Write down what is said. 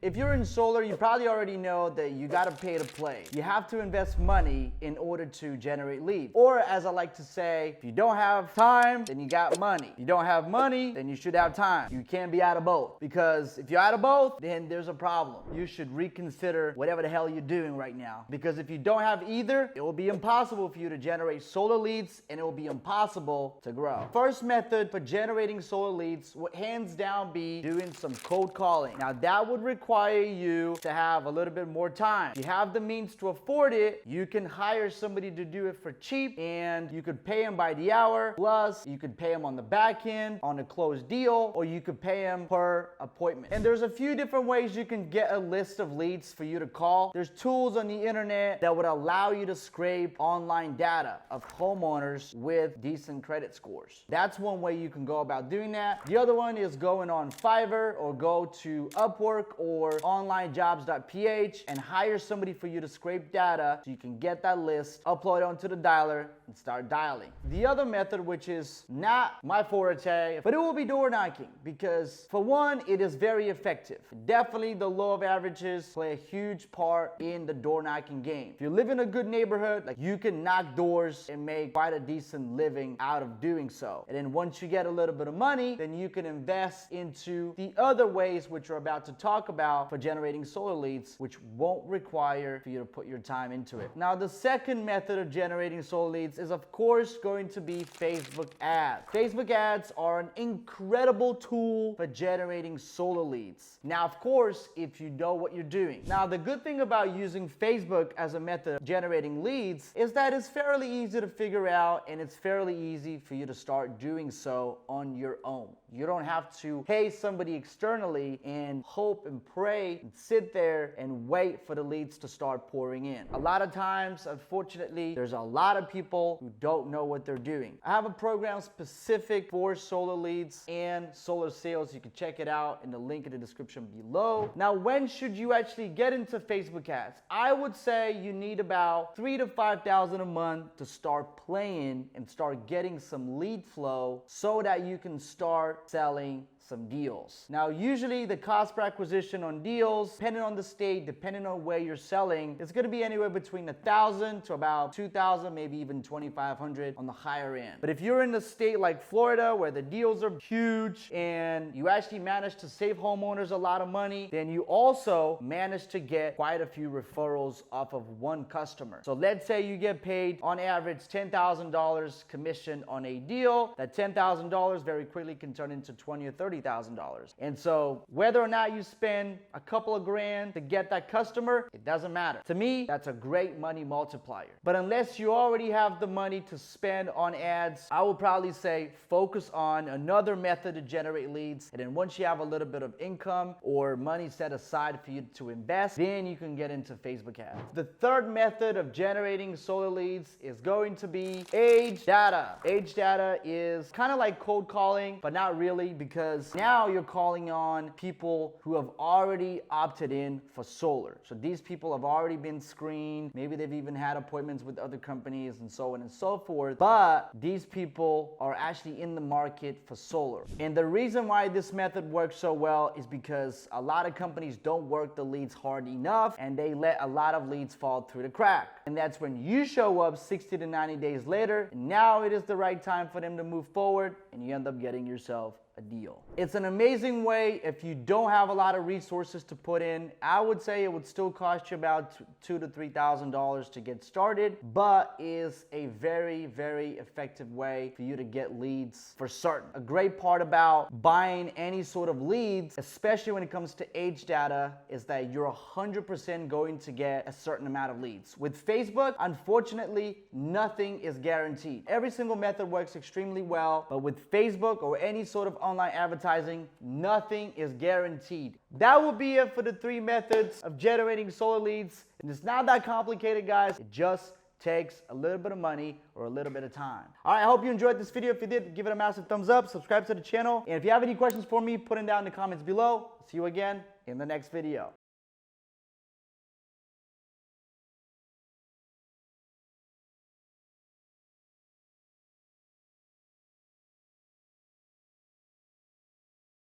If you're in solar, you probably already know that you gotta pay to play. You have to invest money in order to generate leads. Or as I like to say, if you don't have time, then you got money. If you don't have money, then you should have time. You can't be out of both. Because if you're out of both, then there's a problem. You should reconsider whatever the hell you're doing right now. Because if you don't have either, it will be impossible for you to generate solar leads, and it will be impossible to grow. First method for generating solar leads would hands down be doing some cold calling. Now that would require you to have a little bit more time. If you have the means to afford it, you can hire somebody to do it for cheap, and you could pay them by the hour, plus you could pay them on the back end on a closed deal, or you could pay them per appointment. And there's a few different ways you can get a list of leads for you to call. There's tools on the internet that would allow you to scrape online data of homeowners with decent credit scores. That's one way you can go about doing that. The other one is going on Fiverr or go to Upwork or onlinejobs.ph and hire somebody for you to scrape data so you can get that list, upload it onto the dialer, and start dialing. The other method, which is not my forte, but it will be door knocking, because for one, it is very effective. Definitely the law of averages play a huge part in the door knocking game. If you live in a good neighborhood, like, you can knock doors and make quite a decent living out of doing so. And then once you get a little bit of money, then you can invest into the other ways which we're about to talk about for generating solar leads, which won't require for you to put your time into it. Now, the second method of generating solar leads is of course going to be Facebook ads. Facebook ads are an incredible tool for generating solar leads. Now, of course, if you know what you're doing. Now, the good thing about using Facebook as a method of generating leads is that it's fairly easy to figure out, and it's fairly easy for you to start doing so on your own. You don't have to pay somebody externally and hope and pray and sit there and wait for the leads to start pouring in. A lot of times, unfortunately, there's a lot of people who don't know what they're doing. I have a program specific for solar leads and solar sales. You can check it out in the link in the description below. Now, when should you actually get into Facebook ads? I would say you need about $3,000 to $5,000 a month to start playing and start getting some lead flow so that you can start selling some deals. Now, usually the cost per acquisition on deals, depending on the state, depending on where you're selling, it's gonna be anywhere between $1,000 to about $2,000, maybe even $2,500 on the higher end. But if you're in a state like Florida where the deals are huge and you actually manage to save homeowners a lot of money, then you also manage to get quite a few referrals off of one customer. So let's say you get paid on average $10,000 commission on a deal. That $10,000 very quickly can turn into $20,000 or $30,000. And so whether or not you spend a couple of grand to get that customer, it doesn't matter. To me, that's a great money multiplier. But unless you already have the money to spend on ads, I would probably say focus on another method to generate leads. And then once you have a little bit of income or money set aside for you to invest, then you can get into Facebook ads. The third method of generating solar leads is going to be age data. Age data is kind of like cold calling, but not really, because now you're calling on people who have already opted in for solar. So these people have already been screened. Maybe they've even had appointments with other companies and so on and so forth. But these people are actually in the market for solar. And the reason why this method works so well is because a lot of companies don't work the leads hard enough, and they let a lot of leads fall through the crack. And that's when you show up 60 to 90 days later, and now it is the right time for them to move forward, and you end up getting yourself a deal. It's an amazing way if you don't have a lot of resources to put in. I would say it would still cost you about $2,000 to $3,000 to get started, but is a very, very effective way for you to get leads for certain. A great part about buying any sort of leads, especially when it comes to age data, is that you're 100% going to get a certain amount of leads. With Facebook, unfortunately, nothing is guaranteed. Every single method works extremely well, but with Facebook or any sort of online advertising, nothing is guaranteed. That will be it for the 3 methods of generating solar leads. And it's not that complicated, guys. It just takes a little bit of money or a little bit of time. All right, I hope you enjoyed this video. If you did, give it a massive thumbs up, subscribe to the channel. And if you have any questions for me, put them down in the comments below. See you again in the next video.